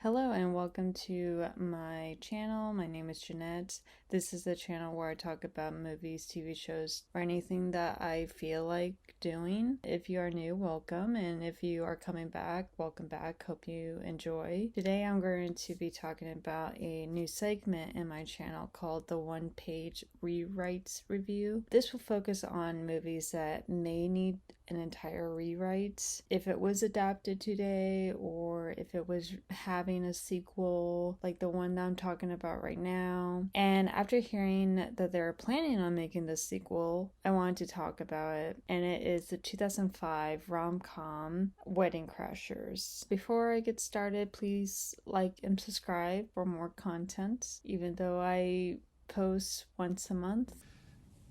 Hello and welcome to my channel. My name is Jeanette. This is the channel where I talk about movies, TV shows, or anything that I feel like doing. If you are new, welcome, and if you are coming back, welcome back. Hope you enjoy. Today I'm going to be talking about a new segment in my channel called the One Page Rewrites Review. This will focus on movies that may need an entire rewrite if it was adapted today or if it was having a sequel like the one that I'm talking about right now. And after hearing that they're planning on making the sequel, I wanted to talk about it, and it is the 2005 rom-com Wedding Crashers. Before I get started, please like and subscribe for more content, even though I post once a month.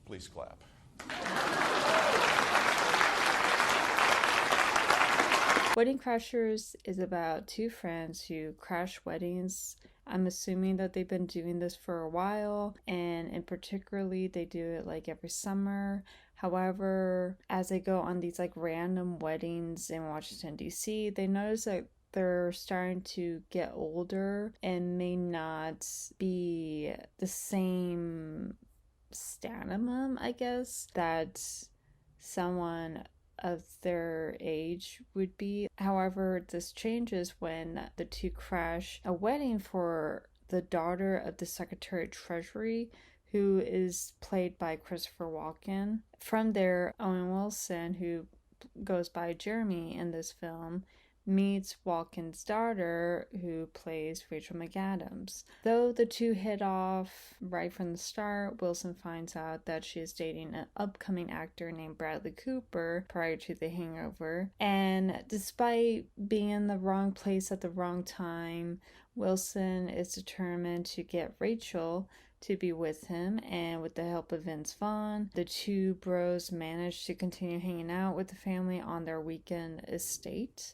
Please clap. Wedding Crashers is about two friends who crash weddings. I'm assuming that they've been doing this for a while, and in particularly they do it like every summer. However, as they go on these like random weddings in Washington, D.C., they notice that they're starting to get older and may not be the same stamina, I guess, that someone of their age would be. However, this changes when the two crash a wedding for the daughter of the Secretary of Treasury, who is played by Christopher Walken. From there, Owen Wilson, who goes by Jeremy in this film, meets Walken's daughter, who plays Rachel McAdams. Though the two hit off right from the start, Wilson finds out that she is dating an upcoming actor named Bradley Cooper prior to The Hangover. And despite being in the wrong place at the wrong time, Wilson is determined to get Rachel to be with him, and with the help of Vince Vaughn, the two bros manage to continue hanging out with the family on their weekend estate.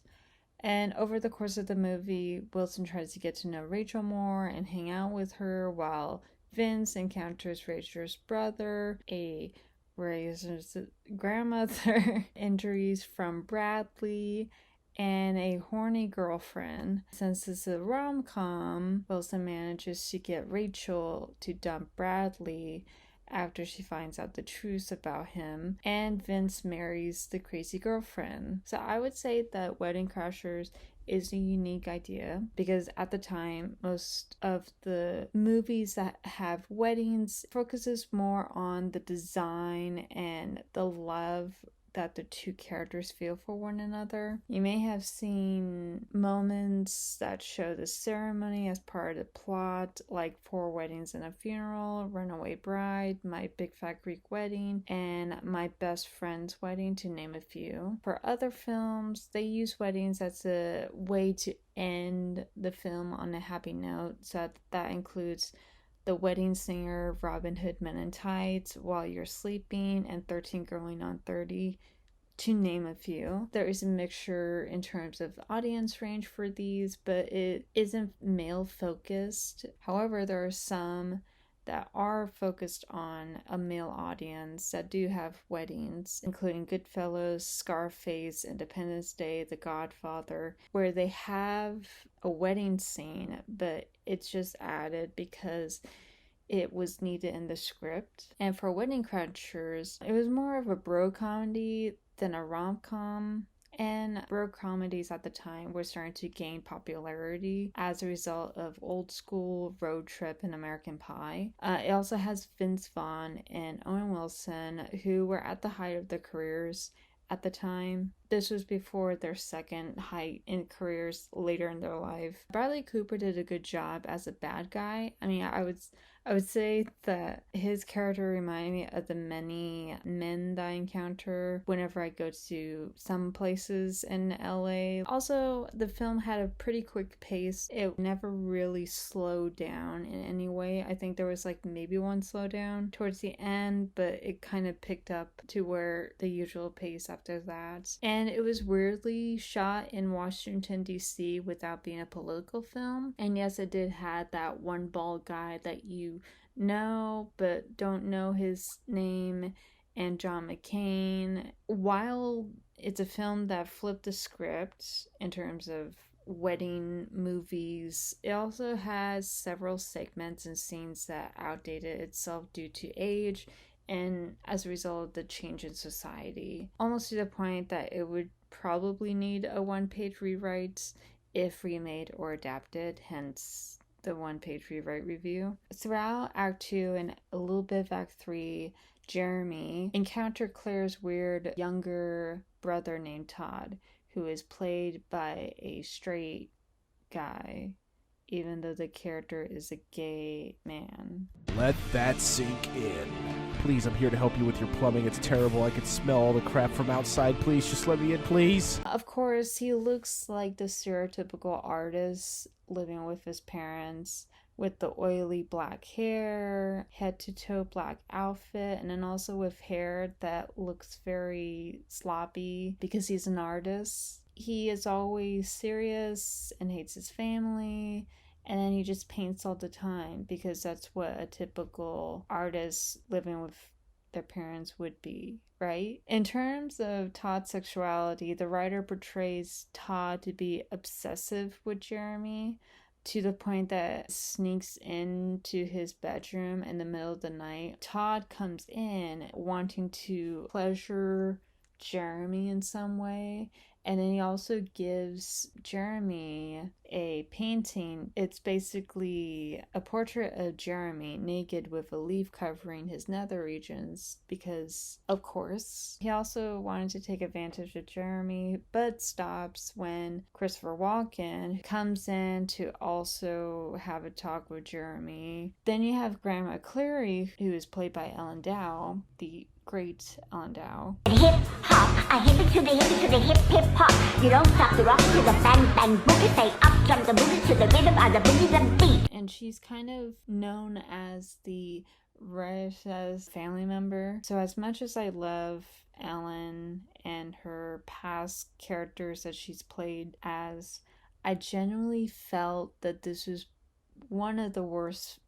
And over the course of the movie, Wilson tries to get to know Rachel more and hang out with her, while Vince encounters Rachel's brother, a racist grandmother, injuries from Bradley, and a horny girlfriend. Since it's a rom-com, Wilson manages to get Rachel to dump Bradley after she finds out the truth about him, and Vince marries the crazy girlfriend. So I would say that Wedding Crashers is a unique idea, because at the time, most of the movies that have weddings focuses more on the design and the love that the two characters feel for one another. You may have seen moments that show the ceremony as part of the plot, like Four Weddings and a Funeral, Runaway Bride, My Big Fat Greek Wedding, and My Best Friend's Wedding, to name a few. For other films, they use weddings as a way to end the film on a happy note, so that includes The Wedding Singer, Robin Hood Men in Tights, While You're Sleeping, and 13 Going on 30, to name a few. There is a mixture in terms of audience range for these, but it isn't male focused. However, there are some that are focused on a male audience that do have weddings, including Goodfellas, Scarface, Independence Day, The Godfather, where they have a wedding scene, but it's just added because it was needed in the script. And for Wedding Crashers, it was more of a bro comedy than a rom-com. And bro comedies at the time were starting to gain popularity as a result of Old School, Road Trip, and American Pie. It also has Vince Vaughn and Owen Wilson, who were at the height of their careers at the time. This was before their second height in careers later in their life. Bradley Cooper did a good job as a bad guy. I mean, I would say that his character reminded me of the many men that I encounter whenever I go to some places in LA. Also, the film had a pretty quick pace. It never really slowed down in any way. I think there was like maybe one slowdown towards the end, but it kind of picked up to where the usual pace after that. And it was weirdly shot in Washington, D.C. without being a political film. And yes, it did have that one bald guy that you know but don't know his name, and John McCain. While it's a film that flipped the script in terms of wedding movies. It also has several segments and scenes that outdated itself due to age and as a result of the change in society, almost to the point that it would probably need a one-page rewrite if remade or adapted, hence the one-page rewrite review. Throughout Act 2 and a little bit of Act 3, Jeremy encountered Claire's weird younger brother named Todd, who is played by a straight guy, even though the character is a gay man. Let that sink in. Please, I'm here to help you with your plumbing. It's terrible. I can smell all the crap from outside. Please, just let me in, please. Of course, he looks like the stereotypical artist living with his parents, with the oily black hair, head to toe black outfit, and then also with hair that looks very sloppy because he's an artist. He is always serious and hates his family, and then he just paints all the time because that's what a typical artist living with their parents would be, right? In terms of Todd's sexuality, the writer portrays Todd to be obsessive with Jeremy, to the point that sneaks into his bedroom in the middle of the night. Todd comes in wanting to pleasure Jeremy in some way, and then he also gives Jeremy a painting. It's basically a portrait of Jeremy naked with a leaf covering his nether regions because, of course, he also wanted to take advantage of Jeremy, but stops when Christopher Walken comes in to also have a talk with Jeremy. Then you have Grandma Clary, who is played by Ellen Dow, the great Ellen Dow. Hip hop, I hip it to the hip hop. You don't stop the rock to the bang bang boogie. Say up jump the boogie to the rhythm of the boogie the beat. And she's kind of known as the Rash's family member. So as much as I love Ellen and her past characters that she's played as, I genuinely felt that this was one of the worst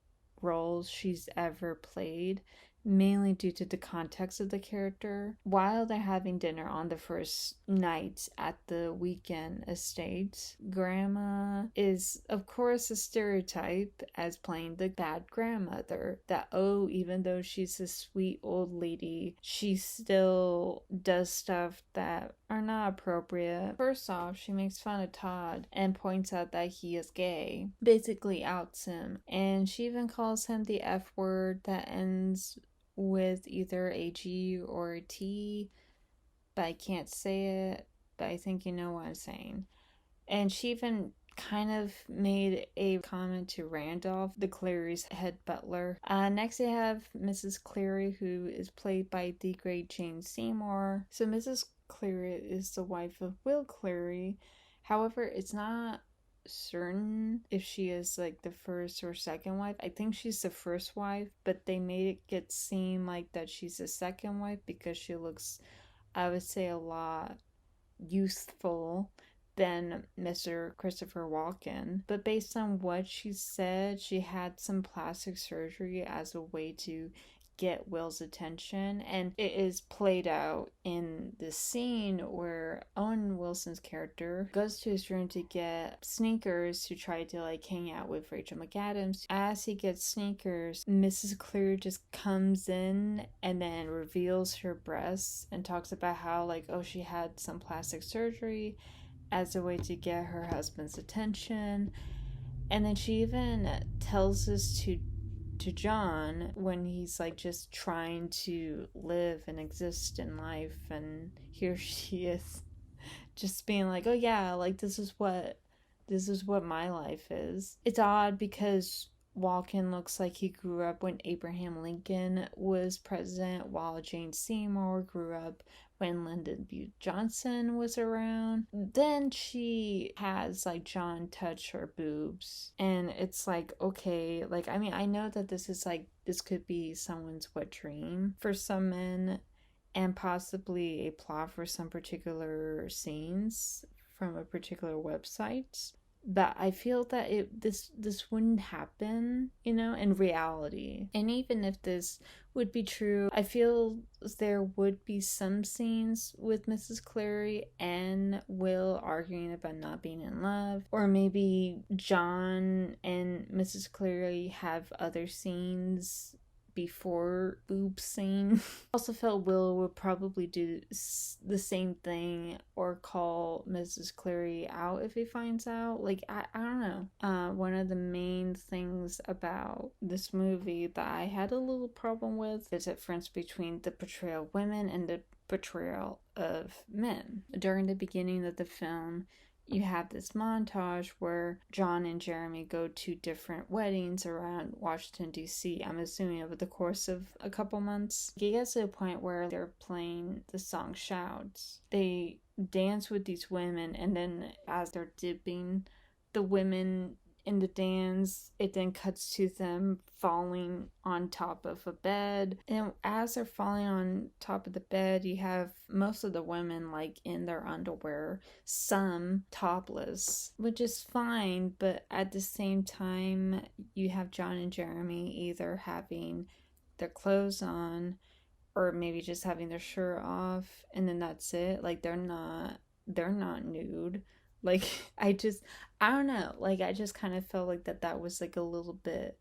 roles she's ever played, mainly due to the context of the character. While they're having dinner on the first night at the weekend estate, Grandma is, of course, a stereotype as playing the bad grandmother. That, oh, even though she's a sweet old lady, she still does stuff that are not appropriate. First off, she makes fun of Todd and points out that he is gay, basically outs him, and she even calls him the F word that ends with either a G or a T, but I can't say it, but I think you know what I'm saying. And she even kind of made a comment to Randolph, the Clary's head butler. Next they have Mrs. Clary, who is played by the great Jane Seymour. So Mrs. Clary is the wife of Will Clary. However, it's not certain if she is like the first or second wife. I think she's the first wife, but they made it seem like that she's the second wife because she looks, I would say, a lot youthful than Mr. Christopher Walken. But based on what she said, she had some plastic surgery as a way to get Will's attention, and it is played out in the scene where Owen Wilson's character goes to his room to get sneakers to try to like hang out with Rachel McAdams. As he gets sneakers, Mrs. Clear just comes in and then reveals her breasts and talks about how like, oh, she had some plastic surgery as a way to get her husband's attention. And then she even tells us to John when he's like just trying to live and exist in life, and here she is just being like, oh yeah, like this is what my life is. It's odd because Walken looks like he grew up when Abraham Lincoln was president, while Jane Seymour grew up when Lyndon B. Johnson was around. Then she has like John touch her boobs, and it's like, okay, like I mean, I know that this could be someone's wet dream for some men and possibly a plot for some particular scenes from a particular website. But I feel that this wouldn't happen, in reality. And even if this would be true, I feel there would be some scenes with Mrs. Clary and Will arguing about not being in love, or maybe John and Mrs. Clary have other scenes before boob scene. Also felt Will would probably do the same thing or call Mrs. Clary out if he finds out. Like, I don't know. One of the main things about this movie that I had a little problem with is the difference between the portrayal of women and the portrayal of men. During the beginning of the film, you have this montage where John and Jeremy go to different weddings around Washington, D.C. I'm assuming over the course of a couple months. It gets to a point where they're playing the song Shouts. They dance with these women, and then as they're dipping the women in the dance, it then cuts to them falling on top of a bed. And as they're falling on top of the bed, you have most of the women like in their underwear, some topless, which is fine, but at the same time, you have John and Jeremy either having their clothes on or maybe just having their shirt off, and then that's it. Like, they're not nude. Like, I don't know. Like, I just kind of felt like that was like a little bit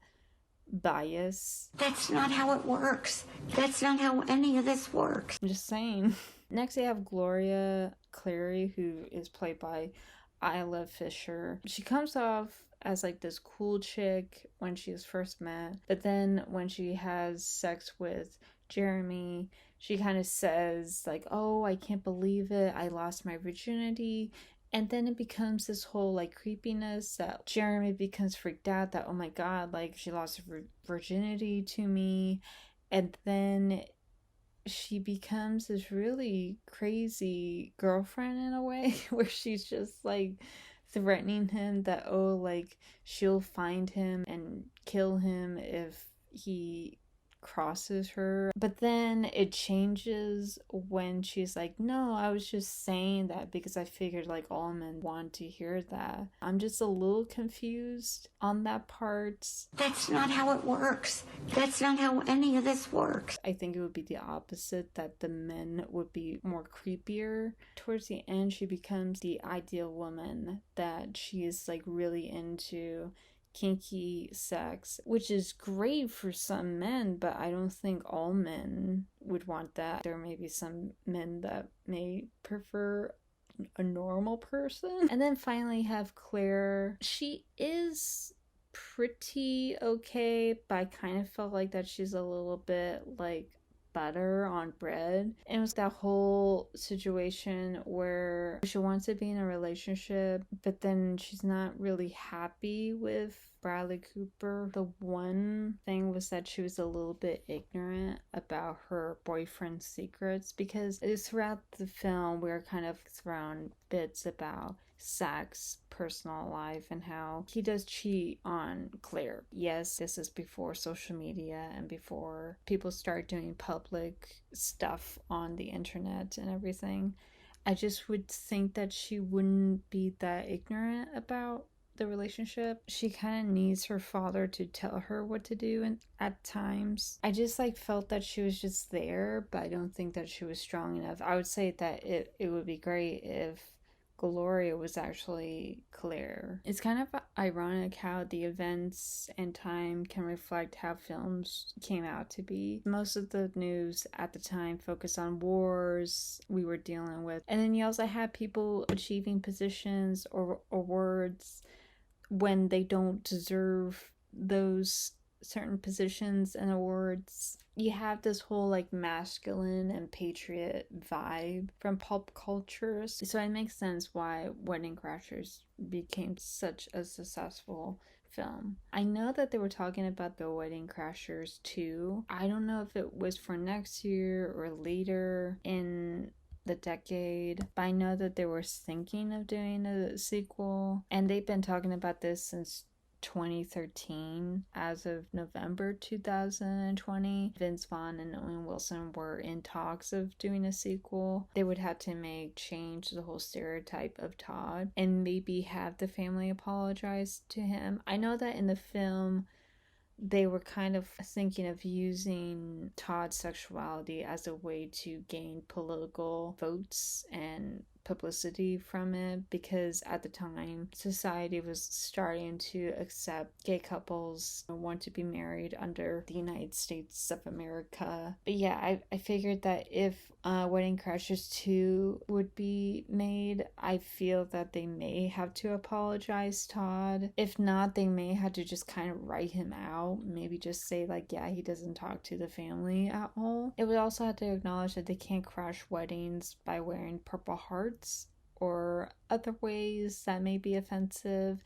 biased. That's not how it works. That's not how any of this works. I'm just saying. Next, we have Gloria Clary, who is played by Isla Fisher. She comes off as like this cool chick when she was first met, but then when she has sex with Jeremy, she kind of says like, "Oh, I can't believe it. I lost my virginity." And then it becomes this whole like creepiness that Jeremy becomes freaked out that, oh my god, like she lost her virginity to me. And then she becomes this really crazy girlfriend in a way where she's just like threatening him that, oh, like she'll find him and kill him if he crosses her. But then it changes when she's like, no, I was just saying that because I figured like all men want to hear that. I'm just a little confused on that part. That's not how it works. That's not how any of this works. I think it would be the opposite, that the men would be more creepier. Towards the end, she becomes the ideal woman, that she is like really into kinky sex, which is great for some men, but I don't think all men would want that. There may be some men that may prefer a normal person. And then finally have Claire. She is pretty okay, but I kind of felt like that she's a little bit like butter on bread. And it was that whole situation where she wants to be in a relationship, but then she's not really happy with Bradley Cooper. The one thing was that she was a little bit ignorant about her boyfriend's secrets, because throughout the film we're kind of thrown bits about sex, personal life, and how he does cheat on Claire. Yes, this is before social media and before people start doing public stuff on the internet and everything. I just would think that she wouldn't be that ignorant about the relationship. She kind of needs her father to tell her what to do, and at times I just like felt that she was just there, but I don't think that she was strong enough. I would say that it would be great if Gloria was actually Claire. It's kind of ironic how the events and time can reflect how films came out to be. Most of the news at the time focused on wars we were dealing with. And then you also had people achieving positions or awards when they don't deserve those certain positions and awards. You have this whole like masculine and patriot vibe from pop culture, so it makes sense why Wedding Crashers became such a successful film. I know that they were talking about the Wedding Crashers 2. I don't know if it was for next year or later in the decade, but I know that they were thinking of doing a sequel, and they've been talking about this since 2013. As of November 2020, Vince Vaughn and Owen Wilson were in talks of doing a sequel. They would have to change the whole stereotype of Todd and maybe have the family apologize to him. I know that in the film they were kind of thinking of using Todd's sexuality as a way to gain political votes and publicity from it, because at the time society was starting to accept gay couples who want to be married under the United States of America. But yeah, I figured that if Wedding Crashers 2 would be made, I feel that they may have to apologize Todd. If not, they may have to just kind of write him out, maybe just say like, yeah, he doesn't talk to the family at all. It would also have to acknowledge that they can't crash weddings by wearing purple hearts or other ways that may be offensive,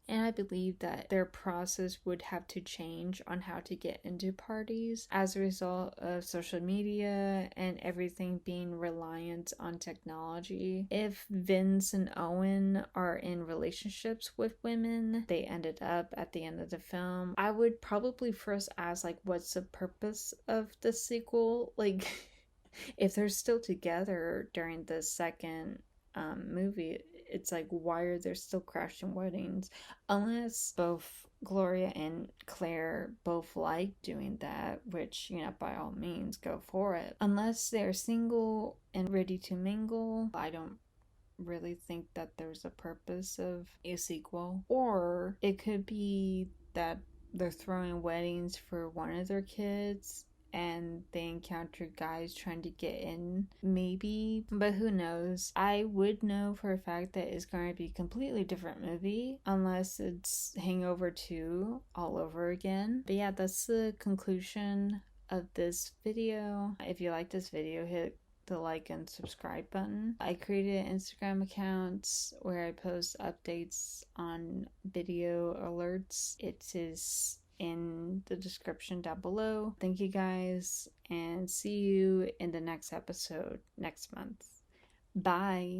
and I believe that their process would have to change on how to get into parties as a result of social media and everything being reliant on technology. If Vince and Owen are in relationships with women, they ended up at the end of the film, I would probably first ask, like, what's the purpose of the sequel? Like, if they're still together during the second movie, it's like, why are they still crashing weddings? Unless both Gloria and Claire both like doing that, which, you know, by all means, go for it. Unless they're single and ready to mingle, I don't really think that there's a purpose of a sequel. Or it could be that they're throwing weddings for one of their kids and they encounter guys trying to get in, maybe, but who knows. I would know for a fact that it's going to be a completely different movie unless it's Hangover 2 all over again. But yeah, that's the conclusion of this video. If you like this video, hit the like and subscribe button. I created an Instagram account where I post updates on video alerts. It is in the description down below. Thank you guys, and see you in the next episode next month. Bye.